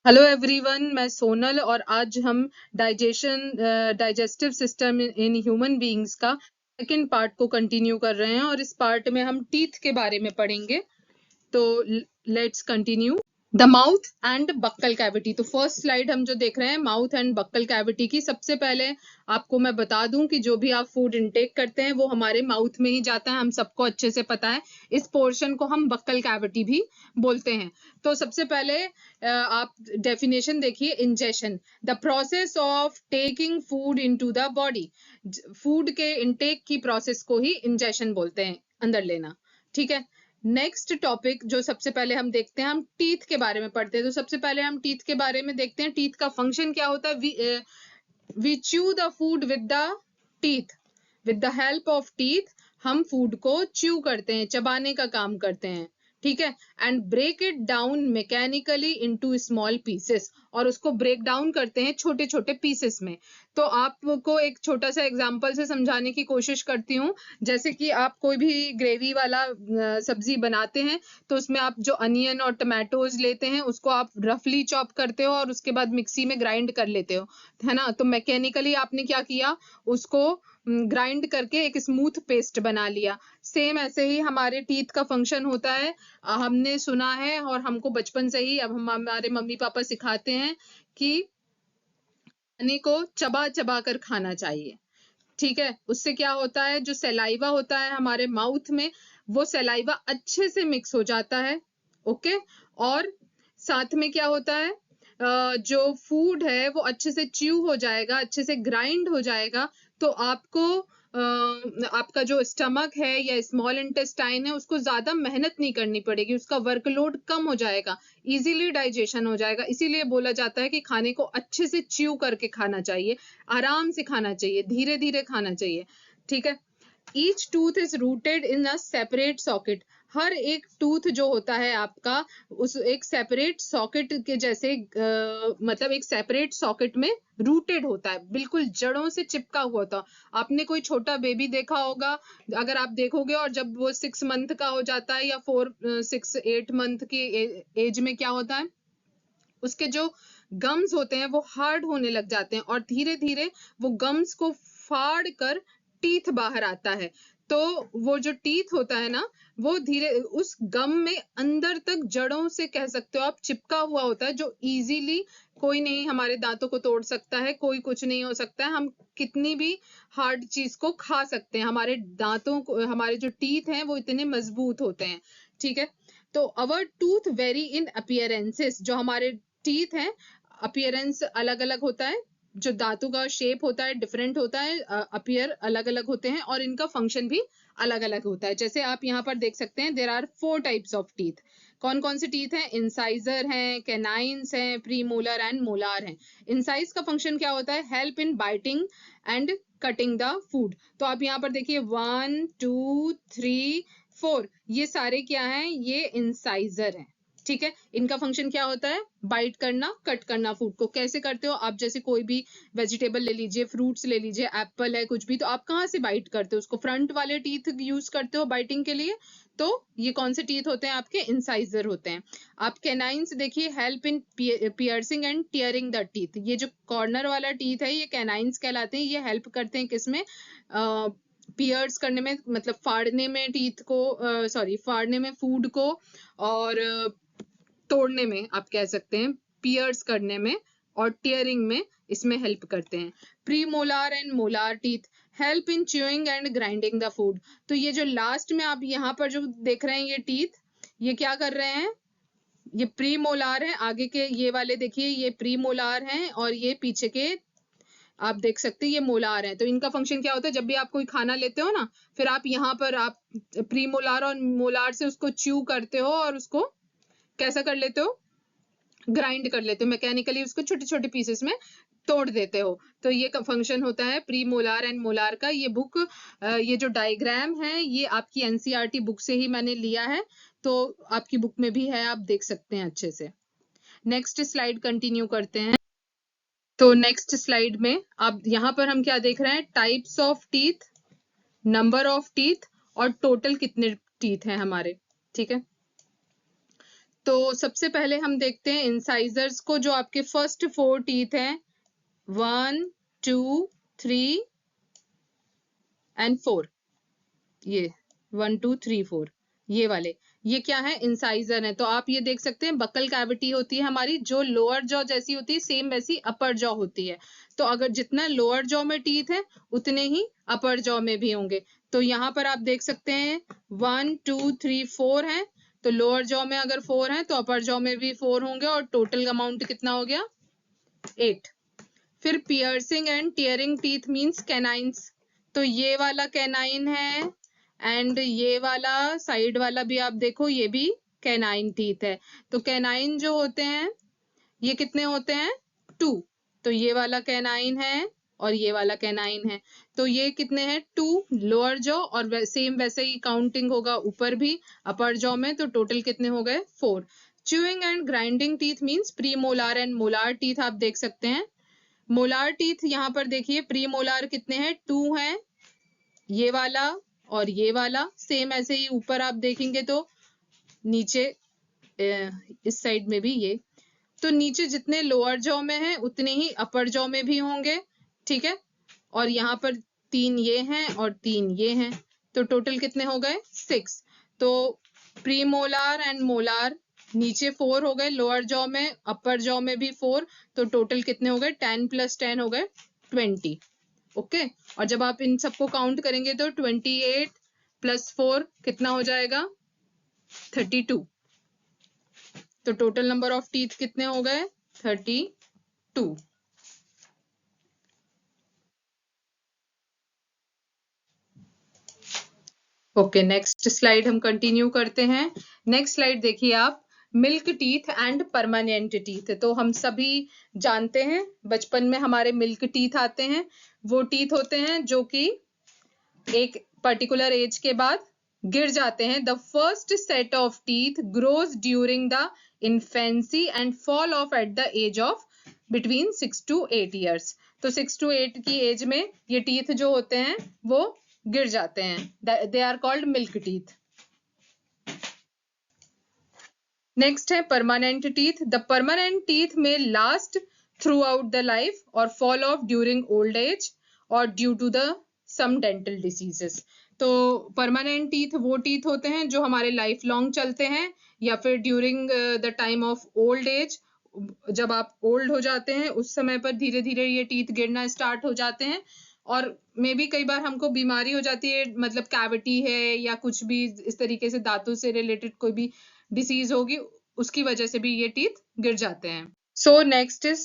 Hello everyone, मैं सोनल और आज हम digestive system in human beings का सेकंड पार्ट को कंटिन्यू कर रहे हैं और इस पार्ट में हम टीथ के बारे में पढ़ेंगे। तो let's continue. The mouth and buccal cavity. तो फर्स्ट स्लाइड हम जो देख रहे हैं माउथ एंड बक्कल कैविटी की। सबसे पहले आपको मैं बता दूं कि जो भी आप फूड इनटेक करते हैं वो हमारे माउथ में ही जाता है, हम सबको अच्छे से पता है। इस पोर्शन को हम बक्कल कैविटी भी बोलते हैं। तो सबसे पहले आप डेफिनेशन देखिए। Ingestion, the process of taking food into the body. Food के इनटेक की प्रोसेस को ही इंजेशन बोलते हैं, अंदर लेना। ठीक है। नेक्स्ट टॉपिक जो सबसे पहले हम देखते हैं, हम टीथ के बारे में पढ़ते हैं। तो सबसे पहले हम टीथ के बारे में देखते हैं। टीथ का फंक्शन क्या होता है। We chew the food with the teeth. With the help of teeth हम फूड को च्यू करते हैं, चबाने का काम करते हैं। ठीक है। And break it down mechanically into small pieces, और उसको ब्रेक डाउन करते हैं छोटे छोटे पीसेस में। तो आपको एक छोटा सा एग्जांपल से समझाने की कोशिश करती हूँ। जैसे कि आप कोई भी ग्रेवी वाला सब्जी बनाते हैं तो उसमें आप जो अनियन और टमाटोज लेते हैं उसको आप रफली चॉप करते हो और उसके बाद मिक्सी में ग्राइंड कर लेते हो, है ना। तो मैकेनिकली आपने क्या किया, उसको ग्राइंड करके एक स्मूथ पेस्ट बना लिया। सेम ऐसे ही हमारे टीथ का फंक्शन होता है। हमने सुना है और हमको बचपन से ही अब हम हमारे मम्मी पापा सिखाते हैं कि खाने को चबा चबा कर खाना चाहिए। ठीक है। उससे क्या होता है, जो सलाइवा होता है हमारे माउथ में, वो सलाइवा अच्छे से मिक्स हो जाता है। ओके। और साथ में क्या होता है, जो फूड है वो अच्छे से च्यू हो जाएगा, अच्छे से ग्राइंड हो जाएगा। तो आपको आपका जो स्टमक है या स्मॉल इंटेस्टाइन है उसको ज्यादा मेहनत नहीं करनी पड़ेगी, उसका वर्कलोड कम हो जाएगा, इजीली डाइजेशन हो जाएगा। इसीलिए बोला जाता है कि खाने को अच्छे से च्यू करके खाना चाहिए, आराम से खाना चाहिए, धीरे धीरे खाना चाहिए। ठीक है। Each tooth is rooted in a separate socket. हर एक टूथ जो होता है आपका, उस एक सेपरेट सॉकेट के जैसे मतलब एक सेपरेट सॉकेट में रूटेड होता है, बिल्कुल जड़ों से चिपका हुआ होता। आपने कोई छोटा बेबी देखा होगा, अगर आप देखोगे, और जब वो 6 मंथ का हो जाता है या 4, 6, 8 मंथ की एज में क्या होता है, उसके जो गम्स होते हैं वो हार्ड होने लग जाते हैं और धीरे धीरे वो गम्स को फाड़ कर टीथ बाहर आता है। तो वो जो टीथ होता है ना, वो धीरे उस गम में अंदर तक जड़ों से कह सकते हो आप चिपका हुआ होता है, जो इजीली कोई नहीं हमारे दांतों को तोड़ सकता है, कोई कुछ नहीं हो सकता है। हम कितनी भी हार्ड चीज को खा सकते हैं, हमारे दांतों को, हमारे जो टीथ हैं वो इतने मजबूत होते हैं। ठीक है। तो अवर टूथ वेरी इन अपीयरेंसेस। जो हमारे टीथ हैं, अपीयरेंस अलग अलग होता है, जो दांतों का शेप होता है डिफरेंट होता है, अपीयर अलग अलग होते हैं और इनका फंक्शन भी अलग अलग होता है। जैसे आप यहाँ पर देख सकते हैं, there are 4 types of teeth. कौन कौन से टीथ हैं, इंसाइजर हैं, कैनाइंस हैं, प्रीमोलर एंड मोलार हैं। इंसाइज का फंक्शन क्या होता है, help in biting and cutting the food. तो आप यहाँ पर देखिए 1 2 3 4, ये सारे क्या हैं, ये इंसाइजर हैं। ठीक है। इनका फंक्शन क्या होता है, बाइट करना, कट करना। फूड को कैसे करते हो आप, जैसे कोई भी वेजिटेबल ले लीजिए, फ्रूट्स ले लीजिए, एप्पल है, कुछ भी, तो आप कहाँ से बाइट करते हो, उसको फ्रंट वाले टीथ यूज करते हो बाइटिंग के लिए। तो ये कौन से टीथ होते हैं आपके, इंसाइजर होते हैं। आप कैनाइंस देखिए, help in piercing and tearing the teeth. ये जो कॉर्नर वाला टीथ है ये कैनाइंस कहलाते हैं। ये हेल्प करते हैं किसमें, पियर्स करने में, मतलब फाड़ने में टीथ को, फाड़ने में फूड को, और तोड़ने में आप कह सकते हैं, पियर्स करने में और टीयरिंग में इसमें हेल्प करते हैं। Premolar and molar teeth help in chewing and grinding the food. तो ये जो लास्ट में आप यहाँ पर जो देख रहे हैं ये टीथ, ये क्या कर रहे हैं, ये प्रीमोलार है। आगे के ये वाले देखिए, ये प्रीमोलार हैं और ये पीछे के आप देख सकते हैं ये मोलार है। तो इनका फंक्शन क्या होता है, जब भी आप कोई खाना लेते हो ना, फिर आप यहाँ पर आप प्रीमोलार और मोलार से उसको च्यू करते हो और उसको कैसा कर लेते हो, ग्राइंड कर लेते हो, मैकेनिकली उसको छोटे छोटे पीसेस में तोड़ देते हो। तो ये फंक्शन होता है प्री मोलार एंड मोलार का। ये बुक, ये जो डायग्राम है ये आपकी एनसीईआरटी बुक से ही मैंने लिया है, तो आपकी बुक में भी है, आप देख सकते हैं अच्छे से। नेक्स्ट स्लाइड कंटिन्यू करते हैं। तो नेक्स्ट स्लाइड में आप यहाँ पर हम क्या देख रहे हैं, types of teeth, number of teeth और टोटल कितने टीथ हैं हमारे। ठीक है। तो सबसे पहले हम देखते हैं इंसाइजर्स को, जो आपके फर्स्ट 4 टीथ हैं, 1 2 3 एंड 4, ये 1 2 3 4 ये वाले, ये क्या है, इंसाइजर है। तो आप ये देख सकते हैं बकल कैविटी होती है हमारी, जो लोअर जॉ जैसी होती है सेम वैसी अपर जॉ होती है। तो अगर जितना लोअर जॉ में टीथ है उतने ही अपर जॉ में भी होंगे। तो यहाँ पर आप देख सकते हैं 1 2 3 4 है, तो लोअर जॉ में अगर 4 है तो अपर जॉ में भी 4 होंगे, और टोटल अमाउंट कितना हो गया, 8। फिर piercing and tearing teeth means canines, तो ये वाला कैनाइन है, एंड ये वाला साइड वाला भी आप देखो, ये भी कैनाइन टीथ है। तो कैनाइन जो होते हैं ये कितने होते हैं, 2। तो ये वाला कैनाइन है और ये वाला कैनाइन है, तो ये कितने हैं, 2 लोअर जॉ, और सेम वैसे ही काउंटिंग होगा ऊपर भी अपर जॉ में, तो टोटल कितने हो गए, 4। Chewing and grinding teeth means pre molar and molar teeth आप देख सकते हैं। मोलार टीथ यहाँ पर देखिए, प्री मोलार कितने हैं, 2 हैं, ये वाला और ये वाला, सेम ऐसे ही ऊपर आप देखेंगे तो नीचे इस साइड में भी ये, तो नीचे जितने लोअर जॉ में है उतने ही अपर जॉ में भी होंगे, ठीक है। और यहाँ पर 3 ये हैं और 3 ये हैं, तो टोटल कितने हो गए, 6। तो प्री मोलार एंड मोलार नीचे 4 हो गए लोअर जॉ में, अपर जॉ में भी 4, तो टोटल कितने हो गए, 10 + 10 हो गए 20। ओके, और जब आप इन सबको काउंट करेंगे तो 28 + 4 कितना हो जाएगा, 32। तो टोटल नंबर ऑफ टीथ कितने हो गए, 32। ओके, नेक्स्ट स्लाइड हम कंटिन्यू करते हैं। नेक्स्ट स्लाइड देखिए आप, milk teeth and permanent teeth. तो हम सभी जानते हैं बचपन में हमारे मिल्क टीथ आते हैं, वो टीथ होते हैं जो कि एक पर्टिकुलर एज के बाद गिर जाते हैं। The first set of teeth grows during the infancy and fall off at the age of between 6 to 8 years. तो 6 to 8 की एज में ये टीथ जो होते हैं वो गिर जाते हैं, they are called milk teeth. Next है permanent teeth. The permanent teeth में last throughout the life और fall off during old age और due to the some dental diseases. तो परमानेंट टीथ वो टीथ होते हैं जो हमारे लाइफ लॉन्ग चलते हैं, या फिर during the time of old age, जब आप ओल्ड हो जाते हैं उस समय पर धीरे धीरे ये टीथ गिरना स्टार्ट हो जाते हैं। और मे बी कई बार हमको बीमारी हो जाती है, मतलब कैविटी है या कुछ भी इस तरीके से दांतों से रिलेटेड कोई भी डिसीज होगी, उसकी वजह से भी ये टीथ गिर जाते हैं। So next is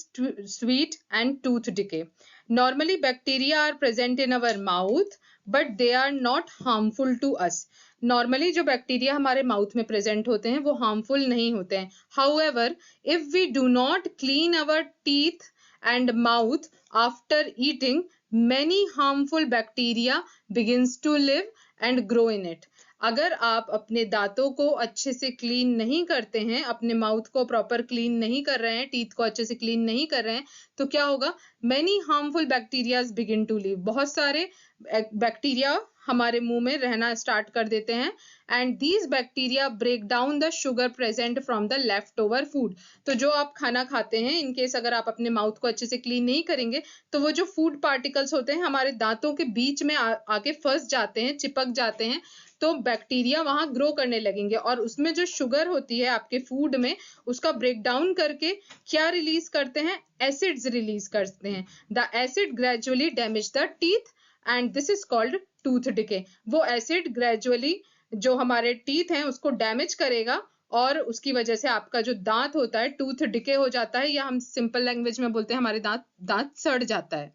sweet and tooth decay. Normally bacteria are present in our mouth, but they are not harmful to us. Normally जो बैक्टीरिया हमारे माउथ में प्रेजेंट होते हैं वो हार्मफुल नहीं होते हैं। However, if we do not clean our teeth and mouth after eating, many harmful bacteria begins to live and grow in it. अगर आप अपने दांतों को अच्छे से क्लीन नहीं करते हैं, अपने माउथ को प्रॉपर क्लीन नहीं कर रहे हैं, टीथ को अच्छे से क्लीन नहीं कर रहे हैं, तो क्या होगा, many harmful bacterias begin to live. बहुत सारे बैक्टीरिया हमारे मुंह में रहना स्टार्ट कर देते हैं, and these bacteria break down the sugar present from the left over food. तो जो आप खाना खाते हैं, इनकेस अगर आप अपने माउथ को अच्छे से क्लीन नहीं करेंगे तो वो जो फूड पार्टिकल्स होते हैं हमारे दांतों के बीच में आके फंस जाते हैं, चिपक जाते हैं, तो बैक्टीरिया वहां ग्रो करने लगेंगे, और उसमें जो शुगर होती है आपके फूड में, उसका ब्रेक डाउन करके क्या रिलीज करते हैं, एसिड्स रिलीज करते हैं। The acid gradually damage the teeth and this is called tooth decay. वो एसिड ग्रेजुअली जो हमारे टीथ हैं उसको डैमेज करेगा, और उसकी वजह से आपका जो दांत होता है टूथ डिके हो जाता है, या हम सिंपल लैंग्वेज में बोलते हैं हमारे दांत सड़ जाता है।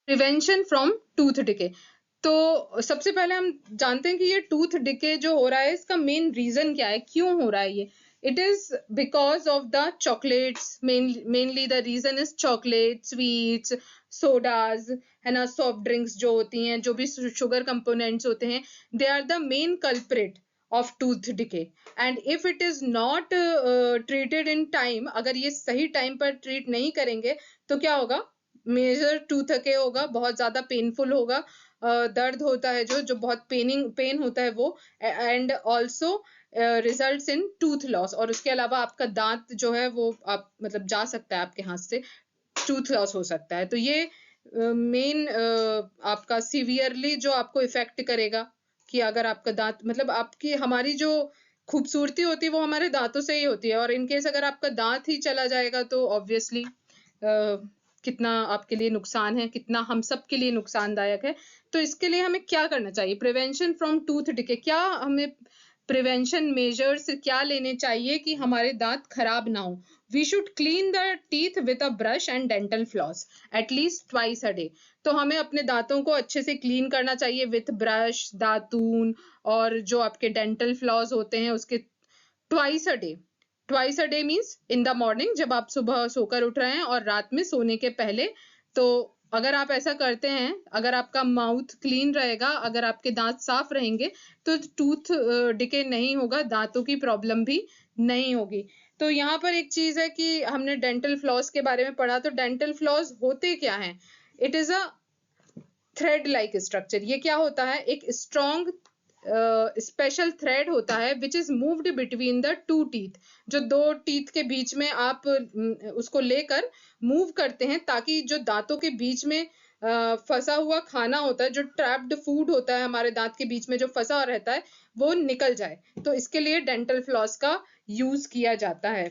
Prevention from tooth decay. तो सबसे पहले हम जानते हैं कि ये टूथ डिके जो हो रहा है इसका मेन रीजन क्या है, क्यों हो रहा है ये। It is because of the chocolates, mainly the reason is chocolate, sweets, sodas है ना, सॉफ्ट ड्रिंक्स जो होती हैं, जो भी शुगर कंपोनेंट्स होते हैं, they are the main culprit of tooth decay. And if it is not treated in time, अगर ये सही टाइम पर ट्रीट नहीं करेंगे तो क्या होगा, मेजर टूथ डिके होगा, बहुत ज्यादा पेनफुल होगा, दर्द होता है जो बहुत पेन होता है वो, and also results in tooth loss, और उसके अलावा आपका दांत जो है वो आप मतलब जा सकता है आपके हाथ से, टूथ लॉस हो सकता है। तो ये मेन आपका सीवियरली जो आपको इफेक्ट करेगा कि अगर आपका दांत मतलब आपकी हमारी जो खूबसूरती होती है वो हमारे दांतों से ही होती है, और इनकेस अगर आपका दांत ही चला जाएगा तो ऑब्वियसली कितना आपके लिए नुकसान है, कितना हम सब के लिए नुकसानदायक है। तो इसके लिए हमें क्या करना चाहिए? प्रिवेंशन फ्रॉम टूथ डिके, क्या हमें प्रिवेंशन मेजर्स क्या लेने चाहिए कि हमारे दांत खराब ना हो? We should clean the teeth with a brush and dental floss at least twice a day. तो हमें अपने दांतों को अच्छे से क्लीन करना चाहिए विथ ब्रश, दातून और जो आपके डेंटल फ्लॉस होते हैं उसके twice a day. Twice a day means in the morning जब आप सुबह सोकर उठ रहे हैं और रात में सोने के पहले। तो अगर आप ऐसा करते हैं, अगर आपका माउथ क्लीन रहेगा, अगर आपके दांत साफ रहेंगे तो टूथ डिके नहीं होगा, दांतों की प्रॉब्लम भी नहीं होगी। तो यहाँ पर एक चीज है कि हमने डेंटल फ्लॉस के बारे में पढ़ा, तो डेंटल फ्लॉस होते क्या हैं? It is a thread like structure. ये क्या होता है? एक स्ट्रॉन्ग स्पेशल थ्रेड होता है which is moved between the two teeth. जो दो टीथ के बीच में आप उसको लेकर मूव करते हैं ताकि जो दांतों के बीच में फंसा हुआ खाना होता है, जो ट्रैप्ड फूड होता है हमारे दांत के बीच में जो फंसा रहता है, वो निकल जाए। तो इसके लिए डेंटल फ्लॉस का यूज किया जाता है।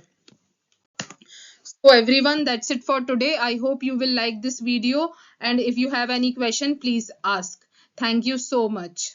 So everyone, that's it for today. I hope you will like this video, and if you have any question, please ask. Thank you so much.